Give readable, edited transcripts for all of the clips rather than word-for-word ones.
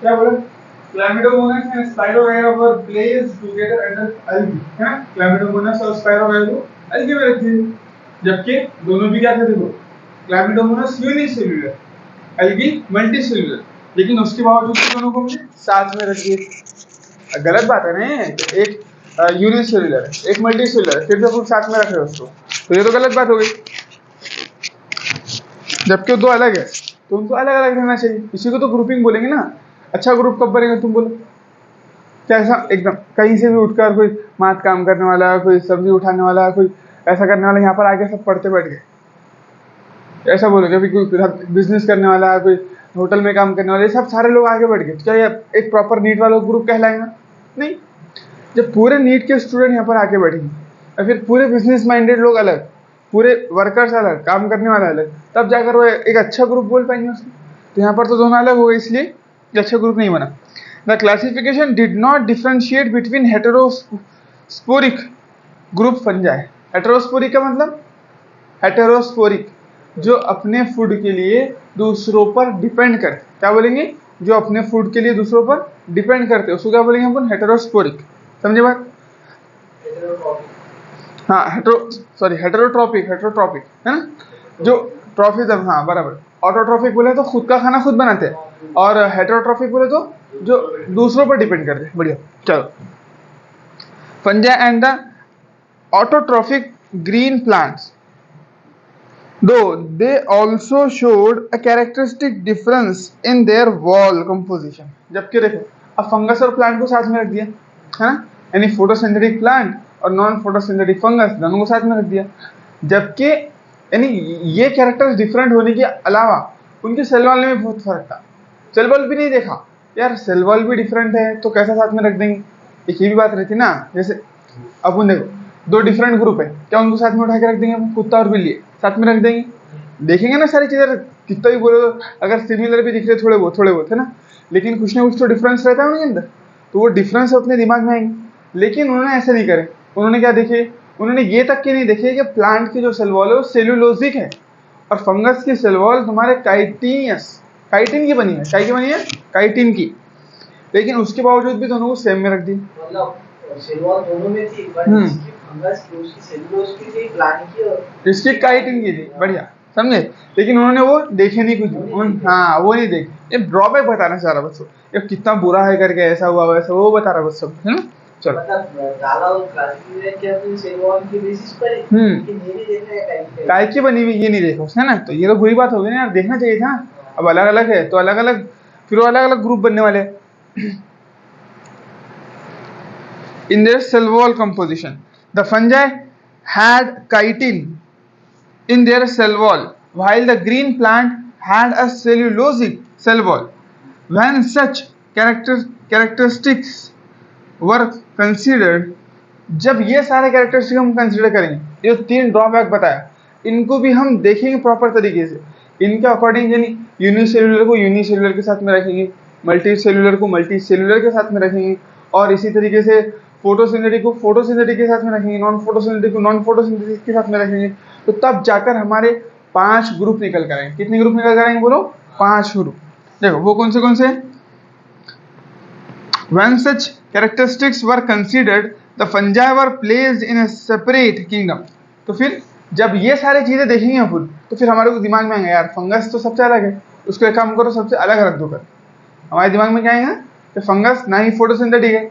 क्या बोले? Chlamydomonas and Spirogyra were placed together under algae, है ना? Chlamydomonas और Spirogyra को algae में रखते हैं, जबकि दोनों भी क्या थे देखो, Chlamydomonas यूनिसेल्युलर, algae मल्टीसेल्युलर, लेकिन उसके बावजूद भी दोनों को साथ में रख दिए। गलत बात है ना, एक यूनिसेल्युलर एक मल्टीसेल्युलर, फिर भी साथ में रख रहे हो उसको, तो ये तो गलत बात हो गई। जबकि दो अलग है तो उनको अलग अलग रहना चाहिए, इसी को तो ग्रुपिंग बोलेंगे ना। अच्छा ग्रुप कब बनेगा तुम बोलो? कैसा? एकदम कहीं से भी उठकर कोई माथ काम करने वाला, कोई सब्जी उठाने वाला, कोई ऐसा करने वाला, यहाँ पर आके सब पढ़ते बैठ गए, ऐसा बोलोगे? अभी कोई बिजनेस करने वाला, कोई होटल में काम करने वाले, सब सारे लोग आगे बढ़ गए, क्या ये एक प्रॉपर नीट वाला ग्रुप कहलाएगा? नहीं। जब पूरे नीट के स्टूडेंट यहाँ पर आके बैठेंगे और फिर पूरे बिजनेस माइंडेड लोग अलग, पूरे वर्कर्स अलग, काम करने वाले अलग, तब जाकर वो एक अच्छा ग्रुप बोल पाएंगे उसको। तो यहाँ पर तो दोनों अलग हो गए, इसलिए अच्छा ग्रुप नहीं बना। The classification did not differentiate between heterosporic group fungi. Heterosporic का मतलब हेटेरोस्पोरिक, जो अपने फूड के लिए दूसरों पर डिपेंड करते, क्या बोलेंगे? जो अपने फूड के लिए दूसरों पर डिपेंड करते, उसको क्या बोलेंगे अपन? हेटेरोस्पोरिक। समझे बात? हाँ, हेटेरोट्रॉपिक है ना, जो ट्रॉफिज्म, हाँ बराबर। ऑटोट्रॉफिक बोले तो खुद का खाना खुद बनाते हैं, और हेटेरोट्रॉफिक बोले तो जो दूसरों पर डिपेंड करते हैं। बढ़िया, चलो। फंजा and the autotrophic green plants, though they also showed a characteristic difference in their wall composition। जबकि देखो, अब फंगस और प्लांट को साथ में रख दिया है ना, यानी फोटोसिंथेटिक प्लांट और नॉन फोटोसिंथेटिक फंगस दोनों को साथ में रख दिया, जबकि यानी ये कैरेक्टर्स डिफरेंट होने के अलावा उनके सेल वॉल में बहुत फर्क था। सेल वॉल भी नहीं देखा यार, सेल वॉल भी डिफरेंट है तो कैसा साथ में रख देंगे? एक ये भी बात रहती ना। जैसे अब देखो, दो डिफरेंट ग्रुप है, क्या उनको साथ में उठा के रख देंगे? कुत्ता और बिल्ली साथ में रख देंगे, देखेंगे ना सारी चीजें, कितना भी बोलो अगर सिमिलर भी दिख रहे थोड़े बहुत है ना, लेकिन कुछ ना कुछ तो डिफरेंस रहता है उनके अंदर, तो वो डिफरेंस अपने दिमाग में आएंगे। लेकिन उन्होंने ऐसा नहीं करे, उन्होंने क्या देखे? उन्होंने ये तक के नहीं देखे कि प्लांट की जो सेल वॉल है वो सेल्यूलोजिक है और फंगस की सेल वॉल तुम्हारे काइटिन की बनी है। क्या की बनी है? काइटिन की। लेकिन उसके बावजूद भी दोनों को सेम में रख दी। मतलब सेल वॉल दोनों में थी, बट फंगस की, उसकी सेल्यूलोज की थी, प्लांट की और इसकी काइटिन की थी। बढ़िया, समझे? लेकिन उन्होंने वो देखे नहीं कुछ, हाँ वो नहीं देखे। ये ड्रॉबैक बताना चाह रहा बच्चों, ये कितना बुरा है करके, ऐसा हुआ वैसा, वो बता रहा बस सब, है ना। चलो, मतलब डाला और क्लासिफिकेशन किया तो सेल वॉल की बेसिस पर ही, लेकिन ये नहीं देखा है काय की बनी हुई, ये नहीं देखा उसने ना, तो ये तो बुरी बात हो गई ना यार, देखना चाहिए था। अब अलग अलग है तो अलग अलग, फिर वो अलग अलग ग्रुप बनने वाले हैं। In their cell wall composition, the fungi had chitin in their cell wall, while the green plant had a cellulosic cell wall. When such characteristics were considered, जब ये सारे कैरेक्टरिस्टिक हम कंसिडर करेंगे, ये तीन ड्रॉबैक बताया, इनको भी हम देखेंगे प्रॉपर तरीके से। इनके अकॉर्डिंग यानी यूनिसेल्युलर को यूनिसेल्युलर के साथ में रखेंगे, मल्टी सेल्युलर को मल्टी सेल्युलर के साथ में रखेंगे, और इसी तरीके से फोटोसिंथेटिक को फोटोसिंथेटिक के साथ में रखेंगे, नॉन फोटोसिंथेटिक को नॉन फोटोसिंथेटिक के साथ में रखेंगे। तो तब जाकर हमारे 5 ग्रुप निकल कर आएंगे। कितने ग्रुप निकल कर आएंगे बोलो? 5 ग्रुप। देखो वो कौन से? When such characteristics were considered, the fungi were placed in a separate kingdom। तो फिर जब ये सारी चीजें देखेंगे अपन, तो फिर हमारे को दिमाग में आएगा यार फंगस तो सबसे अलग है, उसको एक काम करो सबसे अलग रख दो कर। हमारे दिमाग में क्या आएगा कि फंगस ना ही फोटोसिंथेटिक है,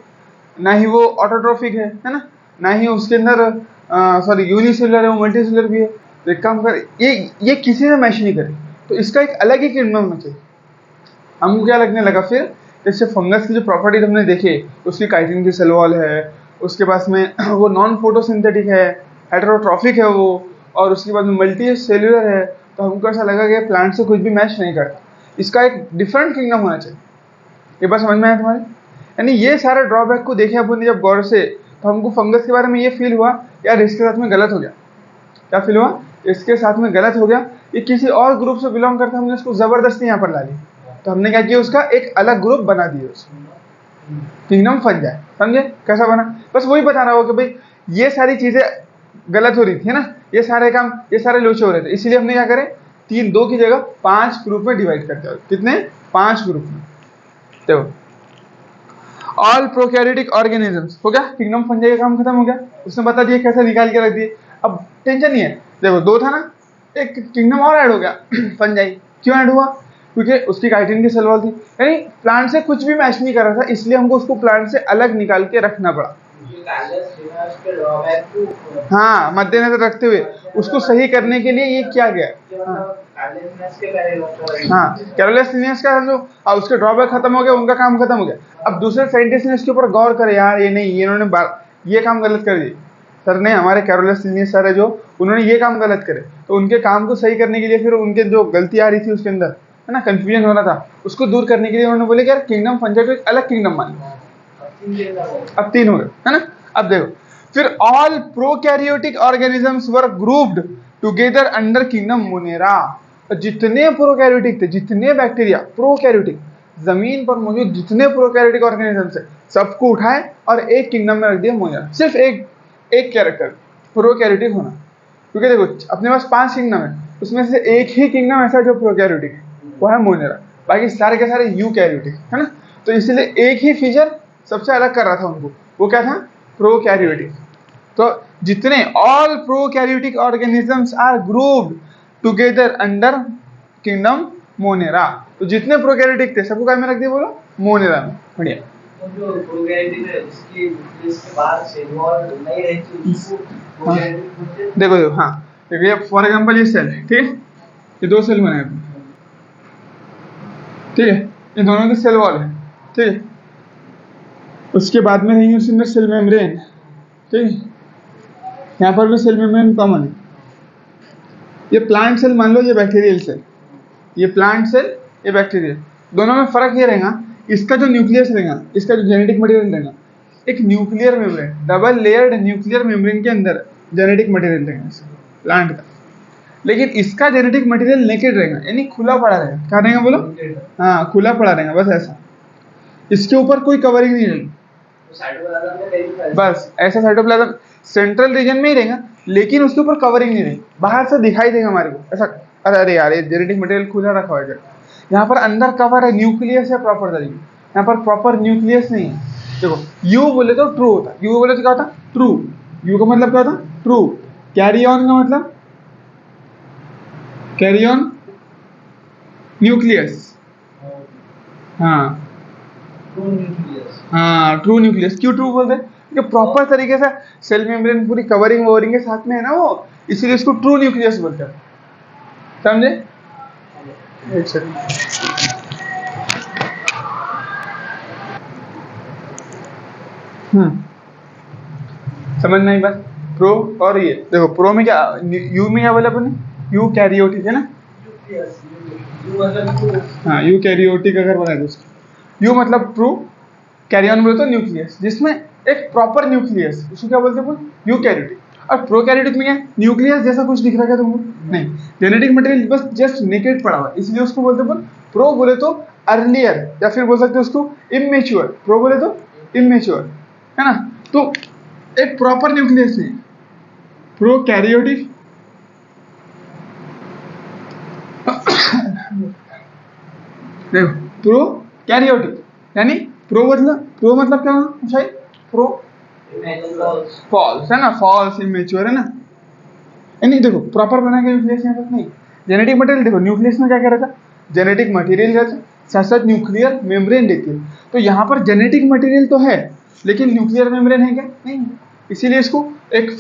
ना ही वो ऑटोट्रोफिक है ना, ना ही उसके अंदर यूनिसेलुलर है, वो मल्टीसेलुलर भी है। तो एक काम कर, ये किसी ने मैच नहीं करे, तो इसका एक अलग ही किंगडम होना चाहिए। हमको क्या लगने लगा फिर, जैसे फंगस की जो प्रॉपर्टीज हमने देखे, उसकी काइटिन की सेल वॉल है, उसके पास में वो नॉन फोटोसिंथेटिक है, हेटेरोट्रॉफिक है वो, और उसके बाद में मल्टी सेल्युलर है, तो हमको ऐसा लगा कि प्लांट से कुछ भी मैच नहीं करता, इसका एक डिफरेंट किंगडम होना चाहिए। ये बात समझ में आया तुम्हारे? यानी ये सारे ड्रॉबैक को देखे अपन ने जब गौर से, तो हमको फंगस के बारे में ये फील हुआ यार इसके साथ में गलत हो गया। क्या फील हुआ? इसके साथ में गलत हो गया, ये किसी और ग्रुप से बिलोंग करता, हमने उसको जबरदस्ती यहाँ पर ला ली, तो हमने क्या किया, उसका एक अलग ग्रुप बना दिया उसको। किंगडम फंजाई, समझे कैसा बना? बस वही बता रहा हो कि भाई ये सारी चीजें गलत हो रही थी, है ना, ये सारे काम, ये सारे लोचे हो रहे थे, इसीलिए हमने क्या करे, 3-2 की जगह 5 ग्रुप में डिवाइड करते हो। कितने? 5 ग्रुप में। देखो ऑल प्रोकैरियोटिक ऑर्गेनिजम्स हो गया, किंगडम फंजाई का काम खत्म हो गया, उसने बता दिया कैसे निकाल के रख दिए। अब टेंशन नहीं है, देखो 2 था ना, एक किंगडम और ऐड हो गया फंजाई। क्यों ऐड हुआ? क्योंकि उसकी काइटिन की सेल वॉल थी, यानी प्लांट से कुछ भी मैच नहीं कर रहा था, इसलिए हमको उसको प्लांट से अलग निकाल के रखना पड़ा। हाँ, मद्देनजर रखते हुए उसको सही करने के लिए ये किया गया। हाँ, कैरोलस लिनियस का जो उसके ड्रॉबैक खत्म हो गया, उनका काम खत्म हो गया। अब दूसरे साइंटिस्ट ने इसके ऊपर गौर करे, यार ये नहीं, इन्होंने ये काम गलत कर दिया सर ने, हमारे कैरोलस लिनियस सर है जो, उन्होंने ये काम गलत करे, तो उनके काम को सही करने के लिए, फिर उनके जो गलती आ रही थी उसके अंदर, है ना, कंफ्यूजन हो रहा था, उसको दूर करने के लिए उन्होंने बोले कि यार किंगडम फंजाई को एक अलग किंगडम मान लो। अब 3 हो गए, है ना। अब देखो, फिर all prokaryotic organisms were grouped together under kingdom Monera. जितने प्रोकैरियोटिक थे, जितने बैक्टीरिया प्रोकैरियोटिक, जमीन पर मौजूद जितने प्रोकैरियोटिक ऑर्गेनिजम्स है, सबको उठाए और एक किंगडम में रख दिया, मोनेरा। सिर्फ एक कैरेक्टर प्रोकैरियोटिक होना, क्योंकि देखो अपने पास 5 किंगडम है, उसमें से एक ही किंगडम ऐसा जो प्रोकैरियोटिक है, वो है मोनेरा, बाकी सारे के सारे यूकैरियोटिक, है ना। तो इसलिए एक ही फीचर सबसे अलग कर रहा था उनको, वो क्या था? प्रोकैरियोटिक। तो जितने all prokaryotic organisms are grouped together under kingdom Monera. तो जितने प्रोकैरियोटिक थे सबको क्या में रख दिया, बोलो? मोनेरा में। बढ़िया। जो प्रोकैरियोटिक है इसकी इसके बाद सेल वॉल नहीं रहती, उसको प्रोकैरियोटिक बोलते हैं। देखो हाँ, देखिए फॉर एग्जांपल ये सेल है, ठीक है, ये 2 सेल बने हैं, ठीक है, ये दोनों की सेल वॉल है, ठीक है। उसके बाद में रहेंगे उसके अंदर सेल मेम्ब्रेन, ठीक है, यहाँ पर भी सेल मेम्ब्रेन कॉमन है। ये प्लांट सेल मान लो, ये बैक्टीरियल सेल, ये प्लांट सेल, ये बैक्टीरियल, दोनों में फर्क ये रहेगा, इसका जो न्यूक्लियस रहेगा, इसका जो जेनेटिक मटेरियल रहेगा, एक nuclear membrane, double layered nuclear membrane के अंदर जेनेटिक मटेरियल रहेगा प्लांट का, लेकिन इसका जेनेटिक मटेरियल नेकेड रहेगा, यानी खुला पड़ा रहेगा। क्या रहेगा बोलो? हाँ, खुला पड़ा रहेगा, बस ऐसा, इसके ऊपर कोई कवरिंग नहीं रहेगी, बस ऐसा साइटोप्लाज्म सेंट्रल रीजन में ही रहेगा, लेकिन उसके ऊपर कवरिंग नहीं रहेगी, बाहर से दिखाई देगा हमारे को ऐसा, अरे यार ये जेनेटिक मटेरियल खुला रखा हुआ है, यहाँ पर अंदर कवर है, न्यूक्लियस है प्रॉपर तरीके, यहाँ पर प्रॉपर न्यूक्लियस नहीं है। देखो यू बोले तो ट्रू होता, यू बोले तो क्या होता? ट्रू। यू का मतलब क्या होता? ट्रू। कैरी ऑन का मतलब कैरी ऑन न्यूक्लियस, हाँ हाँ, ट्रू न्यूक्लियस। क्यों ट्रू बोलते हैं? क्योंकि प्रॉपर तरीके से सेल मेम्ब्रेन पूरी कवरिंग ववरिंग के साथ में है ना वो, इसीलिए इसको ट्रू न्यूक्लियस बोलते हैं, समझे? एक सेकंड, समझना ही बस। प्रो और ये देखो, प्रो में क्या, यू में क्या बोला अपन? यू कैरियोटिक है ना, हाँ यू कैरियोटिक अगर बनाए दोस्तों, यू मतलब ट्रू, कैरियन बोले तो न्यूक्लियस, जिसमें एक प्रॉपर न्यूक्लियस, उसको क्या बोलते हैं? यूकैरियोटिक। और प्रोकैरियोटिक में क्या, न्यूक्लियस जैसा कुछ दिख रहा है तुमको? नहीं, जेनेटिक मटेरियल बस जस्ट नेकेड पड़ा हुआ, इसलिए उसको बोलते हैं प्रो बोले तो अर्लियर, या फिर बोल सकते हैं उसको इमेच्योर। प्रो बोले तो इमेच्योर, है ना। तो एक प्रॉपर न्यूक्लियस नहीं, प्रोकैरियोटिक देखो, प्रोकैरियोटिक यानी प्रो मतलब क्या है? प्रो फॉल्स है ना, फॉल्स इमेच्योर है ना, यानी देखो प्रॉपर बना के न्यूक्लियस यहाँ पर नहीं। जेनेटिक मटेरियल देखो, न्यूक्लियस में क्या क्या रहता? जेनेटिक मटेरियल रहता, साथ साथ न्यूक्लियर मेम्ब्रेन रहती है। तो यहाँ पर जेनेटिक मटेरियल तो है, लेकिन न्यूक्लियर मेम्ब्रेन है क्या? नहीं है, इसीलिए इसको एक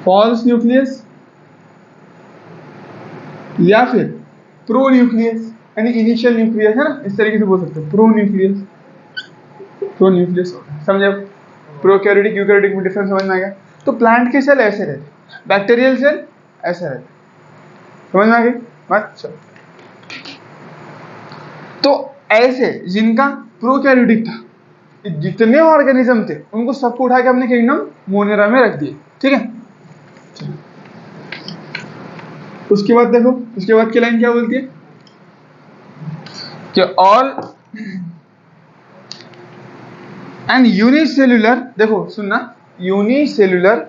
फॉल्स न्यूक्लियस या फिर प्रो न्यूक्लियस यानी इनिशियल न्यूक्लियस, है ना, इस तरीके से बोल सकते हैं प्रो न्यूक्लियस समझे? प्रोकैरियोटिक यूकैरियोटिक में डिफरेंस समझ में आ गया? तो प्लांट के सेल ऐसे रहते, बैक्टीरियल सेल ऐसे रहते, समझ में आ गई बात? चलो, तो ऐसे जिनका प्रोकैरियोटिक था, जितने ऑर्गेनिज्म थे उनको सबको उठा के अपने किंगडम मोनेरा में रख दिए, ठीक है। उसके बाद देखो, उसके बाद की लाइन क्या बोलती है कि ऑल एंड यूनिसेल्युलर, देखो सुनना, unicellular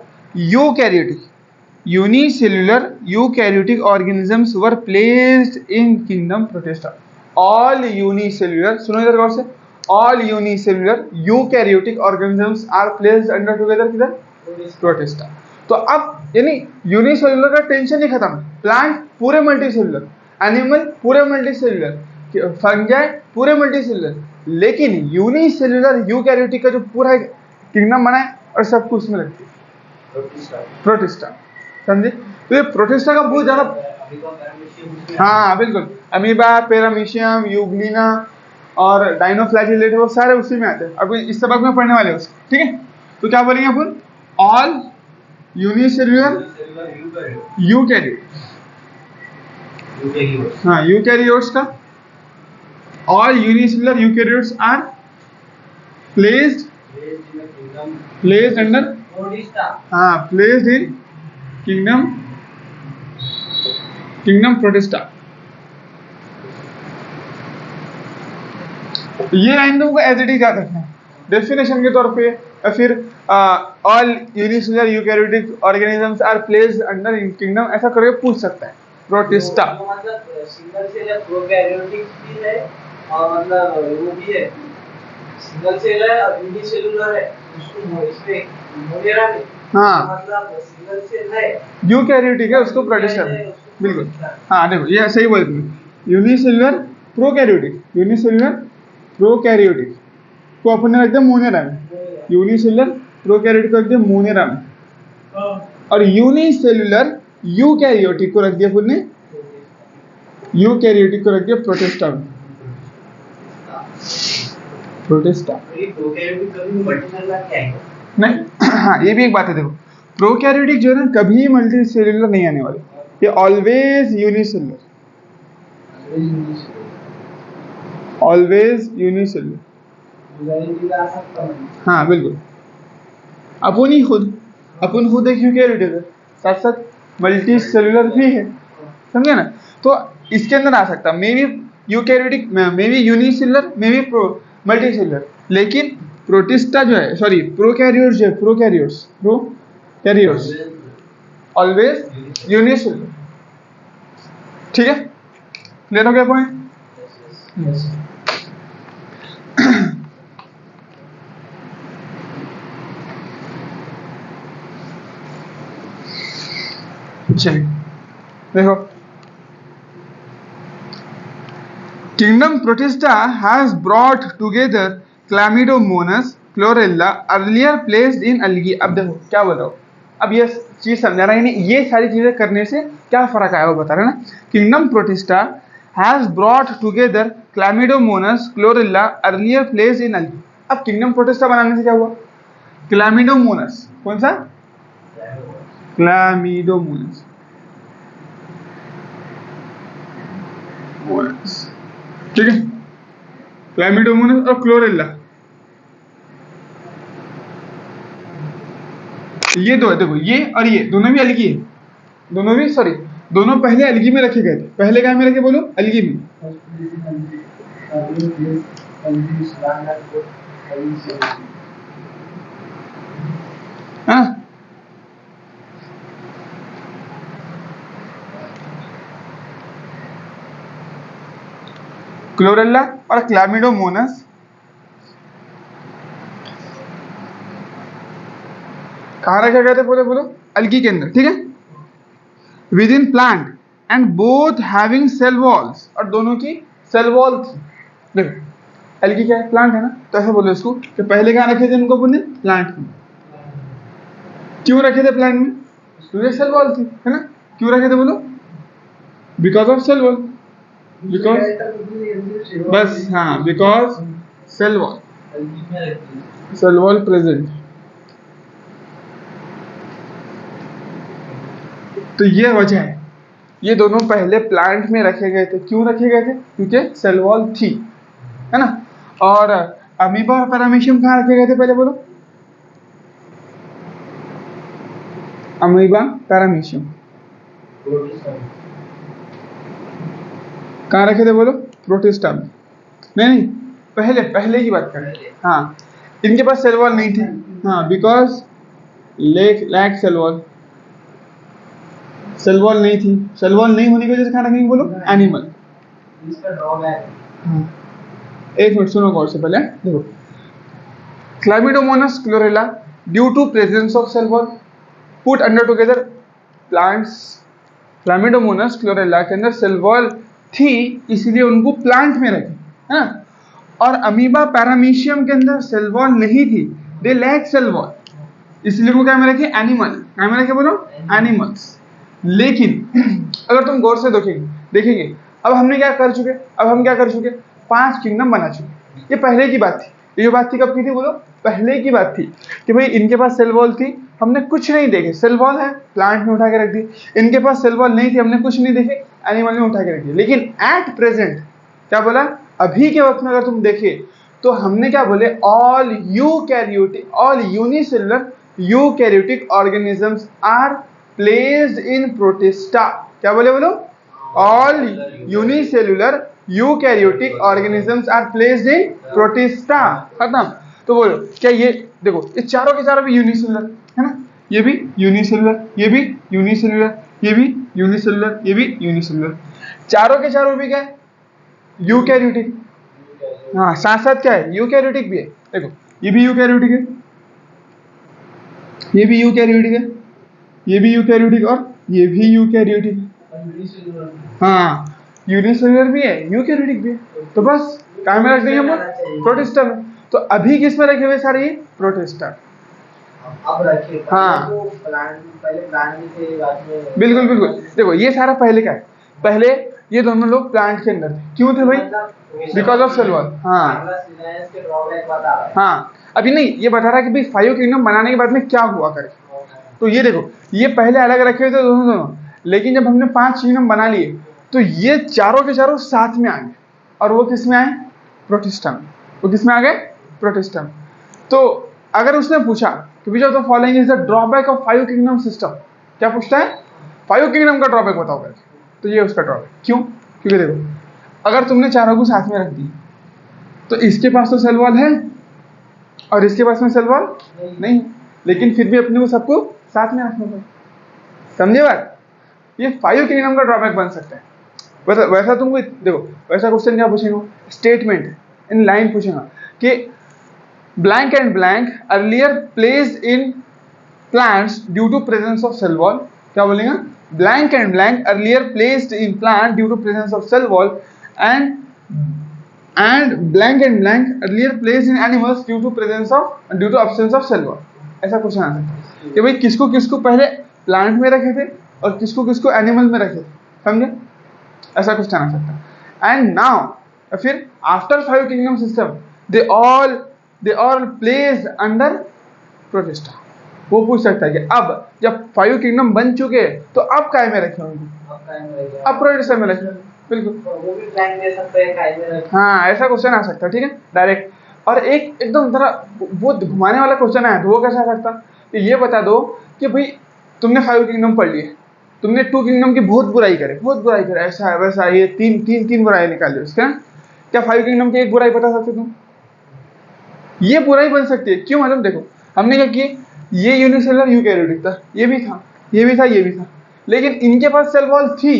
eukaryotic organisms were placed in kingdom Protista. All unicellular, सुनो इधर गौर से, all unicellular eukaryotic organisms are placed under together किधर, प्रोटिस्टा। तो अब यानी यूनिसेल्युलर का टेंशन नहीं खत्म, प्लांट पूरे मल्टीसेल्युलर, एनिमल पूरे मल्टीसेल्युलर, फंजाई पूरे मल्टीसेल्युलर, लेकिन यूनिसेल्युलर यूकैरियोटिक का जो पूरा किंगडम बना है और सब कुछ में लगती है प्रोटिस्टा। समझे? तो ये प्रोटिस्टा का बहुत ज्यादा, हाँ बिल्कुल, अमीबा, पैरामीशियम, यूग्लिना और डाइनोफ्लैजिलेट वो सारे उसी में आते हैं। अभी इस सबक में पढ़ने वाले हैं उसको, ठीक है। तो क्या बोलेंगे अपन, ऑल यूनिसेल्युलर यूकैरियोट, हाँ यूकैरियोट्स का, all unicellular eukaryotes are placed under, हाँ प्लेस्ड इन किंगडम प्रोटिस्टा। ये लाइन तुमको एज इट इज याद रखना है डेफिनेशन के तौर पे, या फिर all unicellular eukaryotic organisms are placed under kingdom, ऐसा करके पूछ सकता है प्रोटिस्टा। मतलब सिंगल सेल है, प्रोकैरियोटिक भी है और मतलब वो भी है, सिंगल सेल है और यूनिसेल्युलर है, उसको इसमें मोनेरा में, हाँ मतलब सिंगल सेल है यूकैरियोटिक है, उसको प्रोटिस्टा में, बिल्कुल। हाँ देखो ये सही बोल तुमने, यूनिसेल्युलर प्रोकैरियोटिक को अपन ने रख दिया मोनेरा में, यूनिसेल्युलर प्रोकैरियोटिक को रख दिया मोनेरा में, और यूनिसेल्युलर यूकैरियोटिक को रख दिया अपन ने, यूकैरियोटिक को रख दिया प्रोटिस्टा में, प्रोटिस्टा। नहीं हाँ ये भी एक बात है, देखो प्रोकैरियोटिक जो है ना कभी मल्टी सेल्युलर नहीं आने वाले, ये ऑलवेज यूनिसेल्युलर, ऑलवेज यूनिसेल्युलर, हाँ बिल्कुल। अपन खुद एक यूकैरियोटिक है, साथ साथ मल्टी सेल्युलर भी है, समझे ना। तो इसके अंदर आ सकता may be eukaryotic, may be unicellular, may be multi cellular, लेकिन प्रोटिस्टा जो है, सॉरी प्रोकैरियोट्स जो है, प्रोकैरियोट्स ऑलवेज यूनिसेल्युलर। ठीक है, क्लियर हो गया पॉइंट? चलिए देखो, kingdom Protista has brought together Chlamydomonas, Chlorella earlier placed in algae. अब देखो क्या बोल रहा हूँ, अब ये चीज समझा रहा है नहीं, ये सारी चीजें करने से क्या फर्क आया वो बता रहे ना। Kingdom Protista has brought together Chlamydomonas, Chlorella earlier placed in algae. अब किंगडम प्रोटिस्टा बनाने से क्या हुआ, क्लैमिडोमोनास, कौन सा, क्लैमिडोमोनास, ठीक है, क्लैमिडोमोनास और क्लोरेला, ये दो है, देखो ये और ये दोनों भी अलगी है, दोनों पहले अलगी में रखे गए थे। पहले क्या में रखे बोलो, अलगी में, हाँ क्लोरेला और क्लैमिडोमोनास कहाँ रखे गए थे, बोलो अलगी के अंदर, ठीक है, within plant and both having cell walls, और दोनों की सेल वॉल थी। देखो अलगी क्या है, प्लांट है ना, तो ऐसे बोलो इसको कि पहले कहाँ रखे थे इनको पुण्य, प्लांट में। क्यों रखे थे प्लांट में, क्योंकि सेल वॉल थी, है ना। क्यों रखे थे बोलो, because of cell wall, because, बस हाँ, बिकॉज सेल वॉल प्रेजेंट। तो ये वजह है, ये दोनों पहले प्लांट में रखे गए थे। क्यों रखे गए थे, क्योंकि सेल वॉल थी, है ना। और अमीबा और पैरामीशियम कहाँ रखे गए थे पहले बोलो, अमीबा पैरामीशियम कहाँ रखे थे बोलो, प्रोटिस्टा में। नहीं पहले की बात करें, हाँ इनके पास सेल वॉल नहीं थी, हाँ, because lack cell wall, cell wall नहीं थी। सेल वॉल नहीं होने की वजह से क्या रखेंगे बोलो, एनिमल। इसका ड्रॉबैक हाँ, एक मिनट सुनो गौर से पहले, देखो Chlamydomonas Chlorella due to presence of cell wall put under together plants. Chlamydomonas Chlorella के अंदर सेल वॉल थी, इसीलिए उनको प्लांट में रखे, है ना। और अमीबा पैरामीशियम के अंदर सेल वॉल नहीं थी, दे लैक सेल वॉल, इसलिए उनको क्या में रखे, एनिमल। क्या में रखे बोलो, एनिमल्स। लेकिन अगर तुम गौर से देखेंगे अब हमने क्या कर चुके, अब हम क्या कर चुके, 5 किंगडम बना चुके। ये पहले की बात थी, ये जो बात थी कब की थी बोलो, पहले की बात थी कि भाई इनके पास सेल वॉल थी, हमने कुछ नहीं देखे, सेल वॉल है प्लांट में उठा के रख दी। इनके पास सेल वॉल नहीं थी, हमने कुछ नहीं देखे, एनिमल में उठा के रख दिया। लेकिन एट प्रेजेंट क्या बोला, अभी के वक्त में अगर तुम देखे तो हमने क्या बोले, all eukaryotic, all unicellular eukaryotic organisms are placed in Protista. क्या बोले बोलो, all unicellular eukaryotic organisms are placed in Protista. खत्म। तो बोलो क्या ये देखो, ये चारों के चारों भी यूनिसेलुलर है ना, ये भी यूनिसेलुलर, ये भी यूनिसेलुलर, ये भी यूनिसेलुलर, ये भी यूनिसेलुलर, चारों के चारों भी क्या है, यूकैरियोटिक। हाँ, साथ साथ क्या है, यूकैरियोटिक भी है। देखो ये भी यूकैरियोटिक है, ये भी यूकैरियोटिक है, ये भी यूकैरियोटिक और ये भी यूकैरियोटिक है। हाँ, यूनिसेलुलर भी है, यूकैरियोटिक भी है। तो बस कहाँ में रख देंगे हम, प्रोटिस्टा में। तो अभी किस में रखे हुए सारे, ये प्रोटिस्टा। अब रखिए, हाँ। पहले प्लांट में थे, बाद में बिल्कुल बिल्कुल, देखो ये सारा पहले का है, पहले ये दोनों लोग प्लांट के अंदर थे, क्यों थे भाई, बिकॉज ऑफ सेल वॉल। हाँ के ड्रॉबैक बता रहा है। हाँ, अभी नहीं, ये बता रहा है कि भाई 5 किंगडम बनाने के बाद में क्या हुआ करके। तो ये देखो, ये पहले अलग रखे हुए थे दोनों, लेकिन जब हमने 5 किंगडम बना लिए तो ये चारों के चारों साथ में आ गए, और वो किस में आए, प्रोटिस्टा में। वो किस में आ गए, प्रोटिस्टा में। तो अगर उसने पूछा कि which of the following is the drawback of 5 kingdom system, क्या पूछता है, 5 किंगडम का ड्रॉबैक बताओ करके, तो ये उसका ड्रॉबैक। क्यों, क्योंकि देखो अगर तुमने चारों को साथ में रख दी तो इसके पास तो सेल वॉल है और इसके पास में सेल वॉल नहीं, लेकिन फिर भी अपने को सबको साथ में रखना पड़ेगा। समझे बात, ये 5 किंगडम का ड्रॉबैक बन सकता है। वैसा तुमको देखो, वैसा क्वेश्चन क्या पूछेगा, स्टेटमेंट इन लाइन पूछेगा कि blank and blank earlier placed in plants due to presence of cell wall. क्या बोलेगा, blank and blank earlier placed in plant due to presence of cell wall and blank and blank earlier placed in animals due to absence of cell wall। ऐसा question आ सकता है कि भाई किसको किसको पहले प्लांट में रखे थे और किसको किसको एनिमल में रखे थे, समझे, ऐसा क्वेश्चन आ सकता है। एंड नाउ फिर after 5 kingdom system they all placed under protista. वो पूछ सकता है कि अब जब 5 किंगडम बन चुके तो अब काय में रखे उनको, अब प्रोटिस्टा में रखे, बिल्कुल। वो भी प्लान दे सकते हैं, काय में रखें। हाँ, ऐसा क्वेश्चन आ सकता है, ठीक है, डायरेक्ट। और एक एकदम जरा वो घुमाने वाला क्वेश्चन आया तो वो कैसा सकता कि ये बता दो कि भाई तुमने 5 किंगडम पढ़ लिए, तुमने 2 किंगडम की बहुत बुराई करे, ऐसा है वैसा, ये तीन बुराई निकाल लो इसका, क्या 5 किंगडम की एक बुराई बता सकते तुम, ये बुराई बन सकती है। क्यों मतलब, देखो हमने क्या किए, ये यूनिसेलुलर यूकैरियोटिक था, ये भी था, ये भी था, ये भी था, लेकिन इनके पास सेल वॉल थी,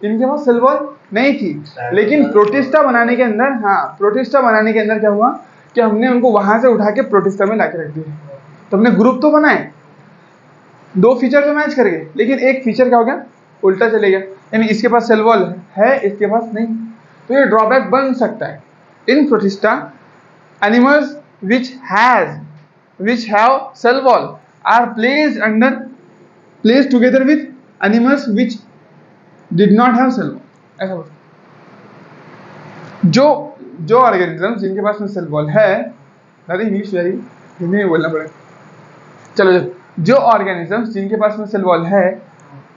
इनके पास सेल वॉल नहीं थी। लेकिन प्रोटिस्टा बनाने के अंदर, हाँ, प्रोटिस्टा बनाने के अंदर क्या हुआ कि हमने उनको वहां से उठा के प्रोटिस्टा में लाके रख दिया। तो हमने ग्रुप तो बनाए, 2 फीचर तो मैच कर गए, लेकिन एक फीचर क्या हो गया, उल्टा चले गया, यानी इसके पास सेल वॉल है, इसके पास नहीं। तो ये ड्रॉबैक बन सकता है। In Protista animals which have cell wall are placed together with animals which did not have cell wall। ऐसा होता है। जो ऑर्गेनिज्म जिनके पास में सेल वॉल है, अरे इंग्लिश वेरी हिंदी में बोलना पड़ेगा, चलो, जो ऑर्गेनिज्म जिनके पास में सेल वॉल है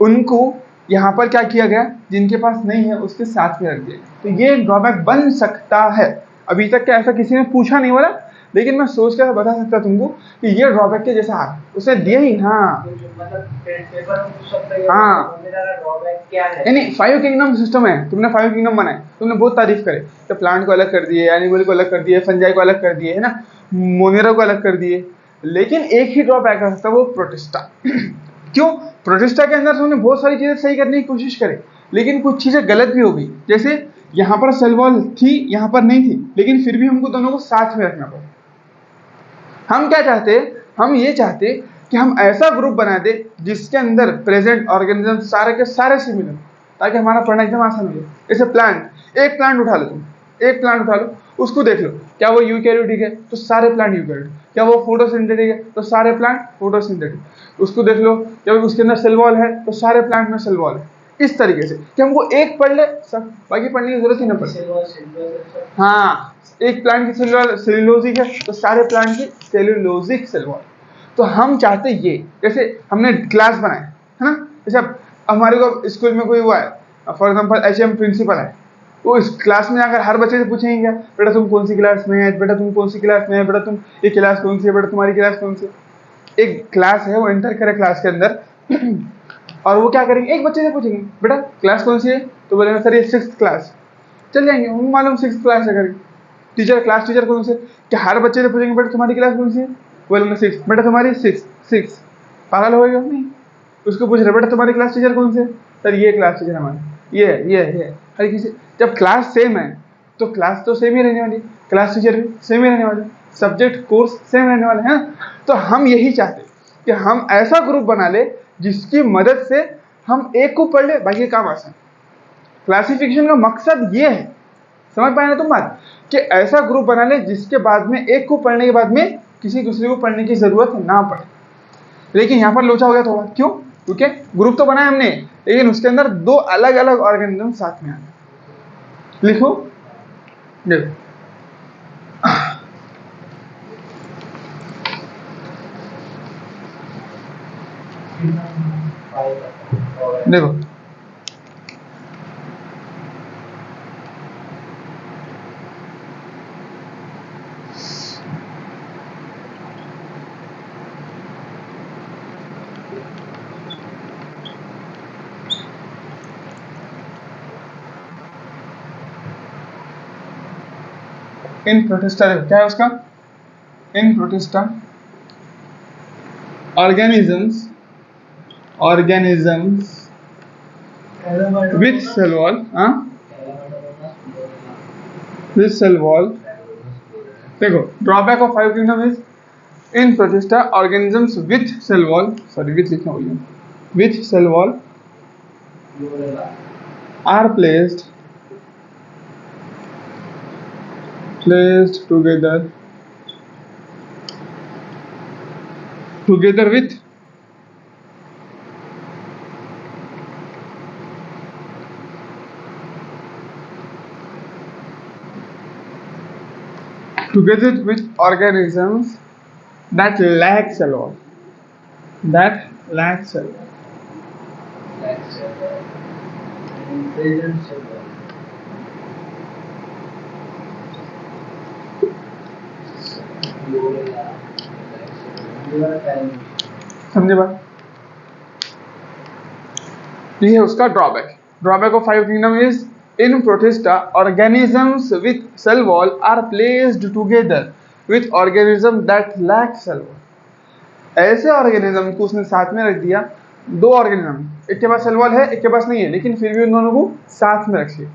उनको यहाँ पर क्या किया गया, जिनके पास नहीं है उसके साथ में रख दिया। तो ये ड्रॉबैक बन सकता है। अभी तक क्या ऐसा किसी ने पूछा नहीं, बोला लेकिन मैं सोच कर बता सकता तुमको कि ये ड्रॉबैक के जैसा आ उसने दिया ही। हाँ मतलब पेपर में पूछ सकता है हाँ मेरा ड्रॉबैक क्या है। नहीं, 5 किंगडम सिस्टम है, तुमने 5 किंगडम बनाए, तुमने बहुत तारीफ करे, तो प्लांट को अलग कर दिए, एनिमल को अलग कर दिए, फंजाई को अलग कर दिए, है ना, मोनेरा को अलग कर दिए, लेकिन एक ही ड्रॉबैक आ सकता है, वो प्रोटिस्टा। क्यों? प्रोटिस्टा के अंदर तुमने बहुत सारी चीजें सही करने की कोशिश करी, लेकिन कुछ चीजें गलत भी हो गई। जैसे यहाँ पर सेल वॉल थी, यहाँ पर नहीं थी, लेकिन फिर भी हमको दोनों को साथ में रखना पड़ा। हम क्या चाहते, हम ये चाहते कि हम ऐसा ग्रुप बना दे जिसके अंदर प्रेजेंट ऑर्गेनिज्म सारे के सारे सिमिलर, ताकि हमारा पढ़ना एकदम आसान हो जाए। जैसे प्लांट, एक प्लांट उठा लो तुम, एक प्लांट उठा लो, उसको देख लो, क्या वो यूकैरियोटिक है तो सारे प्लांट यूकैरियोटिक, क्या वो फोटोसिंथेटिक है तो सारे प्लांट फोटोसिंथेटिक, उसको देख लो, क्या उसके अंदर सेल वॉल है तो सारे प्लांट में सेल वॉल है। इस तरीके से कि हमको एक पढ़ ले सब, बाकी पढ़ने की जरूरत ही ना पड़े। हाँ, एक प्लांट की सेलुलोजिक है तो सारे प्लांट की सेलुलोजिक सेल वॉल। तो हम चाहते ये, जैसे हमने क्लास बनाए है ना, जैसे अब हमारे को स्कूल में कोई हुआ है, फॉर एग्जांपल एचएम प्रिंसिपल है, वो इस क्लास में जाकर हर बच्चे से पूछेंगे क्या, बेटा तुम कौन सी क्लास में है, बेटा तुम कौन सी क्लास में है, बेटा तुम ये क्लास कौन सी है, बेटा तुम्हारी क्लास कौन सी है। एक क्लास है, वो एंटर करे क्लास के अंदर और वो क्या करेंगे, एक बच्चे से पूछेंगे बेटा क्लास कौन सी है, तो बोलेंगे सर ये 6th क्लास। चल जाएंगे, उनको मालूम 6th क्लास है करके। टीचर, क्लास टीचर कौन से, क्या हर बच्चे से पूछेंगे बेटा तुम्हारी क्लास कौन सी है, बोलेंगे 6, बेटा तुम्हारी 6 पागल हो गया नहीं। उसको पूछ रहे बेटा तुम्हारी क्लास टीचर कौन से, सर ये क्लास टीचर हमारी ये हर किसी। जब क्लास सेम है तो क्लास तो सेम ही रहने वाली, क्लास टीचर भी सेम ही रहने वाले, सब्जेक्ट कोर्स सेम रहने वाले हैं। तो हम यही चाहते कि हम ऐसा ग्रुप बना ले जिसकी मदद से हम एक को पढ़ ले, बाकी काम आसान। क्लासिफिकेशन का मकसद ये है, समझ पाए ना तुम बात, कि ऐसा ग्रुप बना ले जिसके बाद में एक को पढ़ने के बाद में किसी दूसरे को पढ़ने की जरूरत ना पड़े। लेकिन यहाँ पर लोचा हो गया थोड़ा, क्यों? क्योंकि ग्रुप तो बनाया हमने, लेकिन उसके अंदर दो अलग अलग ऑर्गेनिज्म साथ में आए। लिखो, देखो देखो इन प्रोटिस्टा, क्या है उसका, in Protista organisms with cell wall, with cell wall। देखो drawback of 5 kingdom is, in Protista organisms with cell wall, sorry with लिखना बोलिए, with cell wall are placed together with organisms that lack cell wall, समझे बात? ये है उसका drawback of 5 kingdom is, in Protista organisms with cell wall are placed together with organism that lack cell wall। ऐसे organism को उसने साथ में रख दिया, दो ऑर्गेनिज्म, एक के पास सेल वॉल है, एक के पास नहीं है, लेकिन फिर भी उन दोनों को साथ में रखिए।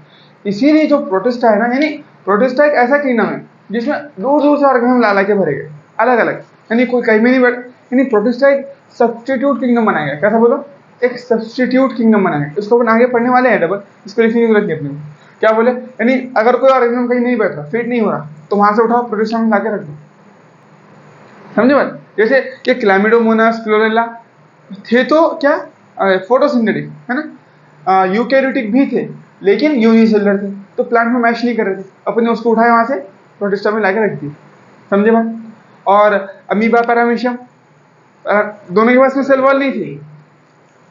इसीलिए जो प्रोटिस्टा है ना, यानी प्रोटिस्टा एक ऐसा किंगडम है जिसमें दूर दूर से ऑर्गेनिज्म ला के भरे गए अलग अलग, यानी कोई कहीं में नहीं बैठ, यानी प्रोटिस्टा एक सब्स्टिट्यूट किंगडम बनाया गया। कैसा बोलो, एक सब्स्टिट्यूट किंगडम बनाया गया। इसको अपन आगे पढ़ने वाले हैं डबल, इसको लिखने की जरूरत नहीं अपने को। क्या बोले, यानी अगर कोई ऑर्गेनिज्म कहीं नहीं बैठ रहा, फिट नहीं हो रहा, तो वहां से उठाओ प्रोटिस्टा में ला के रख दो। समझे बात? जैसे ये क्लैमिडोमोनास, क्लोरेला थे तो क्या फोटोसिंथेटिक है ना, यूकैरियोटिक भी थे, लेकिन यूनिसेलुलर थे, तो प्लांट में मैच नहीं कर रहे थे, अपने उसको उठाए वहां से प्रोटिस्टा में लाके रख दिए। समझे बात? और अमीबा, पैरामीशियम, दोनों के पास में सेल वॉल नहीं थी,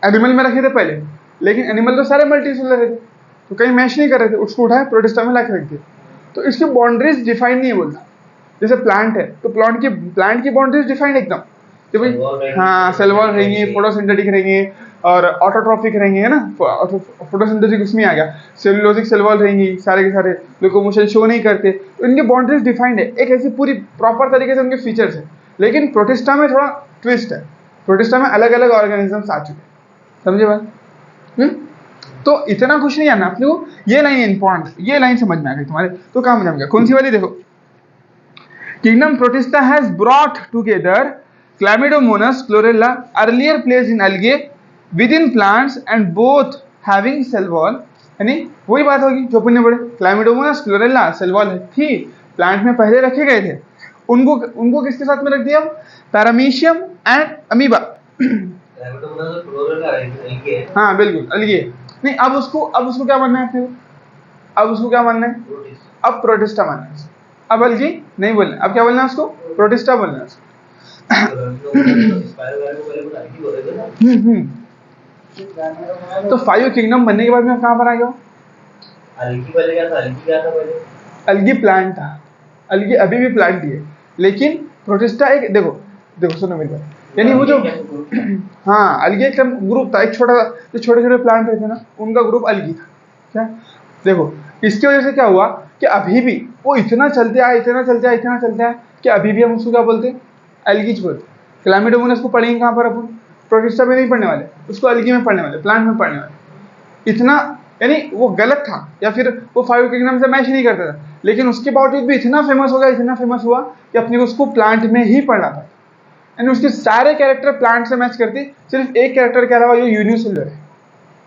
एनिमल में रखे थे पहले, लेकिन एनिमल तो सारे मल्टीसेलुलर थे, तो कहीं मैच नहीं कर रहे थे, उसको उठाए प्रोटिस्टा में लाके रख दिए। तो इसकी बाउंड्रीज डिफाइन नहीं है बोलना, जैसे प्लांट है तो प्लांट की बाउंड्रीज डिफाइंड एकदम कि भाई हाँ सेल वॉल रहेंगे, फोटोसिंथेटिक रहेंगे और ऑटोट्रॉफिक रहेंगे, है ना। फोटोसिंथेटिक उसमें आ गया, सेलुलोजिक सेल वॉल रहेंगी, सारे के सारे लोकोमोशन शो नहीं करते, तो इनकी बाउंड्रीज डिफाइंड है, एक ऐसी पूरी प्रॉपर तरीके से उनके फीचर्स है। लेकिन प्रोटिस्टा में थोड़ा ट्विस्ट है, प्रोटिस्टा में अलग अलग ऑर्गेनिजम्स आ चुके हैं, समझे बात? तो इतना कुछ नहीं आना अपने को, ये लाइन इंपॉर्टेंट, ये लाइन समझ में आ गई तुम्हारे तो काम जम गया। कौन सी वाली? देखो, kingdom Protista has brought together Chlamydomonas Chlorella earlier place in algae within plants and both having cell wall, यानी वही बात होगी जो अपन ने पढ़े, क्लैमिडोमोनास क्लोरेला सेल वॉल थी, प्लांट में पहले रखे गए थे, उनको किसके साथ में रख दिया? Paramecium and amoeba. हाँ बिल्कुल अलगे। नहीं अब उसको क्या मानना है अपने को? अब उसको क्या मानना है? अब प्रोटिस्टा मानना है। अब अलगी नहीं बोलना, अब क्या बोलना है उसको? प्रोटिस्टा बोलना है उसको। तो 5 किंगडम बनने के बाद में कहाँ पर आ गया? अलगी प्लांट था, अलगी अभी भी प्लांट ही है, लेकिन प्रोटिस्टा एक देखो सुनो मेरी बात, यानी वो जो हाँ अलगी एक ग्रुप था, एक छोटा जो छोटे छोटे प्लांट रहते ना उनका ग्रुप अलगी था। क्या देखो, इसकी वजह से क्या हुआ कि अभी भी वो इतना चलते आया कि अभी भी हम उसको क्या बोलते हैं? एल्गीज बोलते हैं। क्लैमिडोमोनास को पढ़ेंगे कहाँ पर अपन? प्रोटिस्टा में नहीं पढ़ने वाले, उसको अलगी में पढ़ने वाले, प्लांट में पढ़ने वाले। इतना यानी वो गलत था, या फिर वो 5 किंगडम से मैच नहीं करता था, लेकिन उसके बावजूद भी इतना फेमस हो गया, इतना फेमस हुआ कि अपने को उसको प्लांट में ही पढ़ना था। यानी उसके सारे कैरेक्टर प्लांट से मैच करते, सिर्फ एक कैरेक्टर के अलावा जो यूनिसेलुलर है,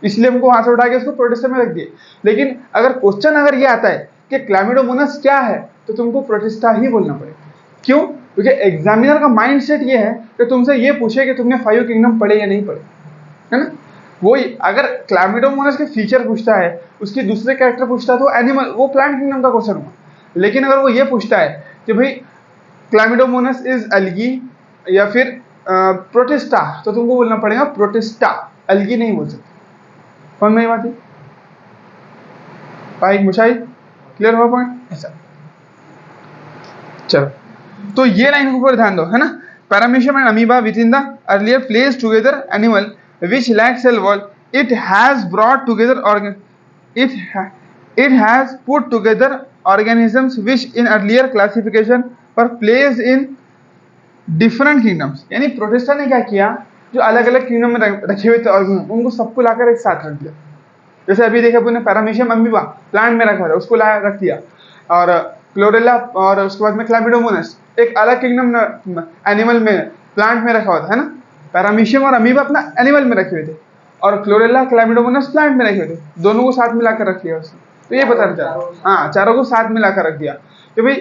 इसलिए हमको वहां से उठा के उसको प्रोटिस्टा में रख दिए। लेकिन अगर क्वेश्चन अगर ये आता है कि क्लैमिडोमोनास क्या है, तो तुमको प्रोटिस्टा ही बोलना पड़ेगा। क्यों? क्योंकि एग्जामिनर का माइंडसेट ये है कि तुमसे ये पूछे कि तुमने 5 किंगडम पढ़े या नहीं पढ़े, है ना। वही अगर क्लैमिडोमोनास के फीचर पूछता है, उसकी दूसरे कैरेक्टर पूछता है तो एनिमल, वो प्लांट किंगडम का क्वेश्चन हुआ। लेकिन अगर वो ये पूछता है कि भाई क्लैमिडोमोनास इज अलगी या फिर प्रोटिस्टा, तो तुमको बोलना पड़ेगा प्रोटिस्टा, अलगी नहीं बोल सकते। कौन नहीं बात है भाई? मुशाई क्लियर हुआ पॉइंट? ऐसा चलो, तो ये लाइन के ऊपर ध्यान दो, है ना। Paramecium and amoeba with in the earlier place together animal which lack cell wall, it has brought together it has put together organisms which in earlier classification were placed in different kingdoms। यानी protista ने क्या किया, जो अलग अलग kingdom में रखे हुए थे ऑर्गेनिज्म, उनको सबको लाकर एक साथ रख दिया। जैसे अभी देखा अपने पैरामीशियम अमीबा प्लांट में रखा था, उसको लाया रख दिया, और क्लोरेला और उसके बाद में क्लैमिडोमोनास एक अलग किंगडम एनिमल में प्लांट में रखा हुआ था, है ना। पैरामीशियम और अमीबा अपना एनिमल में रखे हुए थे, और क्लोरेला क्लैमिडोमोनास प्लांट में रखे हुए थे, दोनों को साथ मिलाकर रख दिया उसने। तो ये पता चला, हाँ चारों को साथ मिलाकर रख दिया कि भाई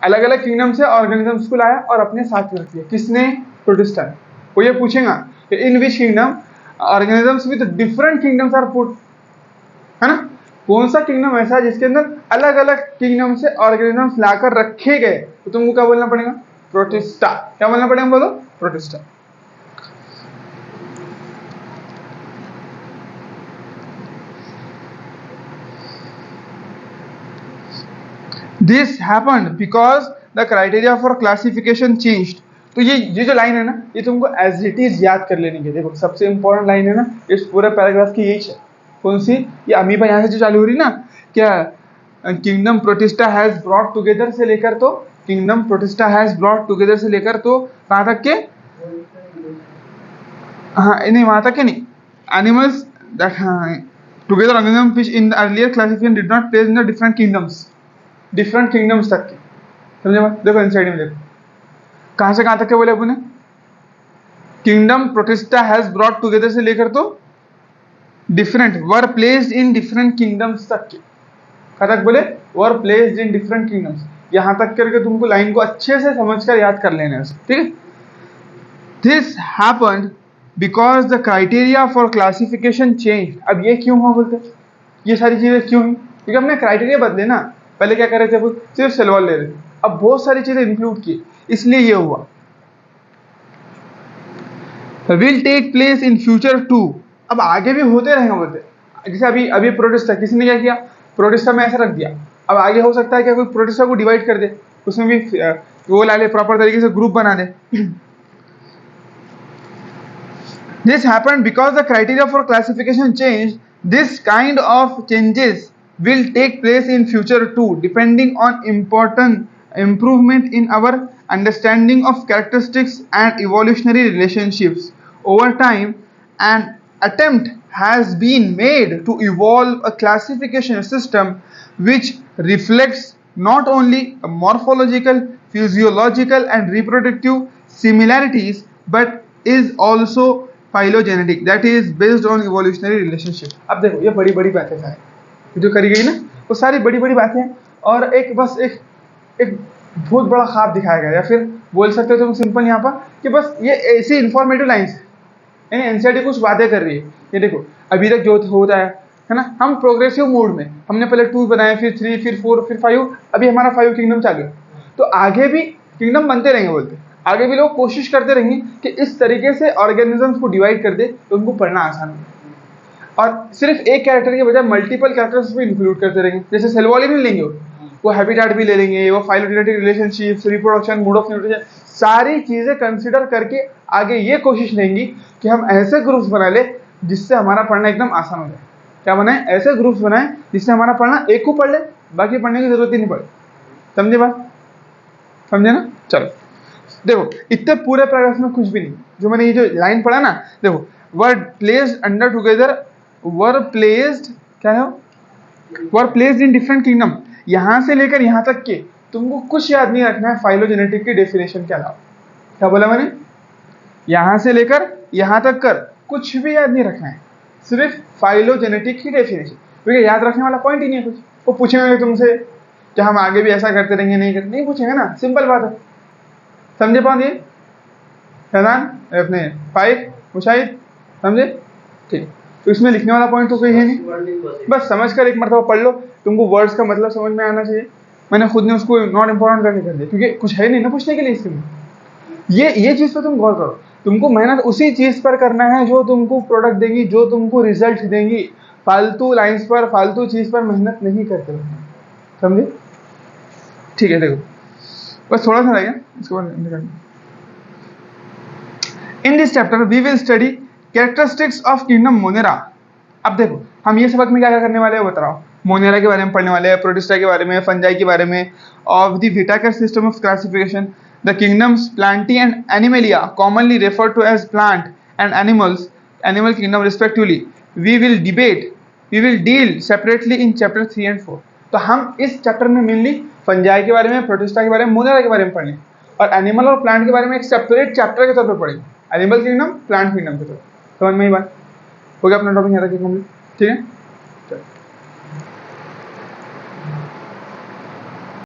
अलग अलग किंगडम से ऑर्गेनिजम्स को लाया और अपने साथ में रख दिया। किसने? प्रोटिस्टा ने। वो ये पूछेगा कि in which kingdom organisms with different kingdoms are put, है ना, कौन सा किंगडम ऐसा है जिसके अंदर अलग अलग किंगडम से ऑर्गेनिजम्स लाकर रखे गए, तो तुमको क्या बोलना पड़ेगा? प्रोटिस्टा। क्या बोलना पड़ेगा? बोलो protista. This happened because the criteria for classification changed. तो ये जो लाइन है ना, ये तुमको एज इट इज याद कर लेनी है। देखो सबसे इंपॉर्टेंट लाइन है ना इस पूरे पैराग्राफ की, यही है। कौन सी? ये अमीबा यहाँ से जो चालू हो रही ना, क्या kingdom Protista has brought together से लेकर, तो kingdom Protista has brought together से लेकर तो कहाँ तक के? हाँ नहीं, वहां तक के नहीं, animals together organism which in the earlier classification did not place in the different kingdoms तक के, समझे बात? देखो इनसाइड में देखो कहाँ से कहाँ तक के बोले अपने, kingdom Protista has brought together से लेकर तो different were placed in different kingdoms तक के, कहाँ तक बोले? वर प्लेस्ड इन डिफरेंट किंगडम्स। यहां तक करके तुमको लाइन को अच्छे से समझकर याद कर लेना है, ठीक है। This happened because the criteria for classification change. अब ये क्यों हुआ बोलते, ये सारी चीजें क्यों हुई? क्योंकि हमने क्राइटेरिया बदले ना। पहले क्या कर रहे थे, सिर्फ सेल वॉल ले रहे थे, अब बहुत सारी चीजें इंक्लूड की, इसलिए ये हुआ। Will take place in future too, अब आगे भी होते रहेंगे बोलते। जैसे अभी प्रोटिस्टा किसी ने क्या किया, प्रोटिस्टा में ऐसा रख दिया, अब आगे हो सकता है क्या कोई प्रोटिस्टा को डिवाइड कर दे, उसमें भी वो ला ले, प्रॉपर तरीके से ग्रुप बना दे। This happened because the criteria for classification changed. This kind of changes will take place in future too, depending on important improvement in our understanding of characteristics and evolutionary relationships. Over time, an attempt has been made to evolve a classification system which reflects not only morphological, physiological, and reproductive similarities but is also phylogenetic, that is based on evolutionary relationship। अब देखो ये बड़ी बड़ी बातें सारी जो करी गई ना, वो सारी बड़ी बड़ी बातें हैं, और एक बस एक एक बहुत बड़ा ख्वाब दिखाया गया, या फिर बोल सकते हो तुम सिंपल यहाँ पर कि बस ये ऐसी इंफॉर्मेटिव लाइन्स है। एनसीईआरटी कुछ बातें कर रही है, ये देखो अभी तक जो होता है ना, हम प्रोग्रेसिव मोड में, हमने पहले 2 बनाए, फिर 3, फिर 4, फिर 5, अभी हमारा 5 किंगडम चालू है। तो आगे भी किंगडम बनते रहेंगे, बोलते आगे भी लोग कोशिश करते रहेंगे कि इस तरीके से ऑर्गेनिजम्स को डिवाइड कर दे तो उनको पढ़ना आसान हो, और सिर्फ एक कैरेक्टर के बजाय मल्टीपल कैरेक्टर्स भी इंक्लूड करते रहेंगे। जैसे सेल वॉल ही नहीं लेंगे, वो हैबिटेट भी ले लेंगे, वो phylogenetic relationships, reproduction, mode of nutrition, सारी चीजें कंसिडर करके आगे ये कोशिश रहेंगी कि हम ऐसे ग्रुप्स बना ले जिससे हमारा पढ़ना एकदम आसान हो जाए। क्या बनाए? ऐसे ग्रुप्स बनाए जिससे हमारा पढ़ना एक को पढ़ ले, बाकी पढ़ने की जरूरत ही नहीं पड़े। समझे बात? समझे ना? चलो देखो, इतने पूरे पैराग्राफ में कुछ भी नहीं, जो मैंने ये जो लाइन पढ़ा ना, देखो were placed under together, were placed क्या है, वर प्लेस्ड इन डिफरेंट किंगडम, यहां से लेकर यहां तक के तुमको कुछ याद नहीं रखना है फाइलोजेनेटिक की डेफिनेशन के अलावा। क्या बोला मैंने? यहां से लेकर यहां तक कर कुछ भी याद नहीं रखना है, सिर्फ फाइलोजेनेटिक की डेफिनेशन, क्योंकि याद रखने वाला पॉइंट ही नहीं है कुछ। वो पूछेंगे तुमसे कि हम आगे भी ऐसा करते रहेंगे, नहीं पूछेंगे ना, सिंपल बात है। समझे पाओ? ये फैजान अपने 5 मुशाहिद समझे? ठीक, तो इसमें लिखने वाला पॉइंट तो कोई है नहीं, बस समझ कर एक मरतबा पढ़ लो, तुमको वर्ड्स का मतलब समझ में आना चाहिए। मैंने खुद ने उसको नॉट इम्पोर्टेंट करके कर दिया, क्योंकि कुछ है नहीं ना पूछने के लिए इसमें। ये चीज़ पर तुम गौर करो, तुमको मेहनत उसी चीज़ पर करना है जो तुमको प्रोडक्ट देगी, जो तुमको रिजल्ट देंगी। फालतू लाइन्स पर, फालतू चीज़ पर मेहनत नहीं करते, समझे? ठीक है, देखो बस थोड़ा सा रह गया, इसके बाद in this chapter we will study characteristics of kingdom Monera. अब देखो हम ये सबक में क्या क्या करने वाले हैं बता रहा हूँ। मोनेरा के बारे में पढ़ने वाले हैं, प्रोटिस्टा के बारे में, फंजाई के बारे में, of the Whittaker system of classification, the kingdoms Plantae and Animalia commonly referred to as plant and animals, animal kingdom respectively. We will deal separately in chapter 3 and 4। तो हम इस चैप्टर में मेनली फंजाई के बारे में, protista के बारे में, मोनेरा के बारे में पढ़ेंगे, और एनिमल और प्लांट के बारे में एक सेपरेट चैप्टर के तौर पर पढ़ेंगे, एनिमल किंगडम, प्लांट किंगडम के तौर पर। समझ में ही बात हो गया? अपना टॉपिक यहाँ तक कंप्लीट, ठीक है।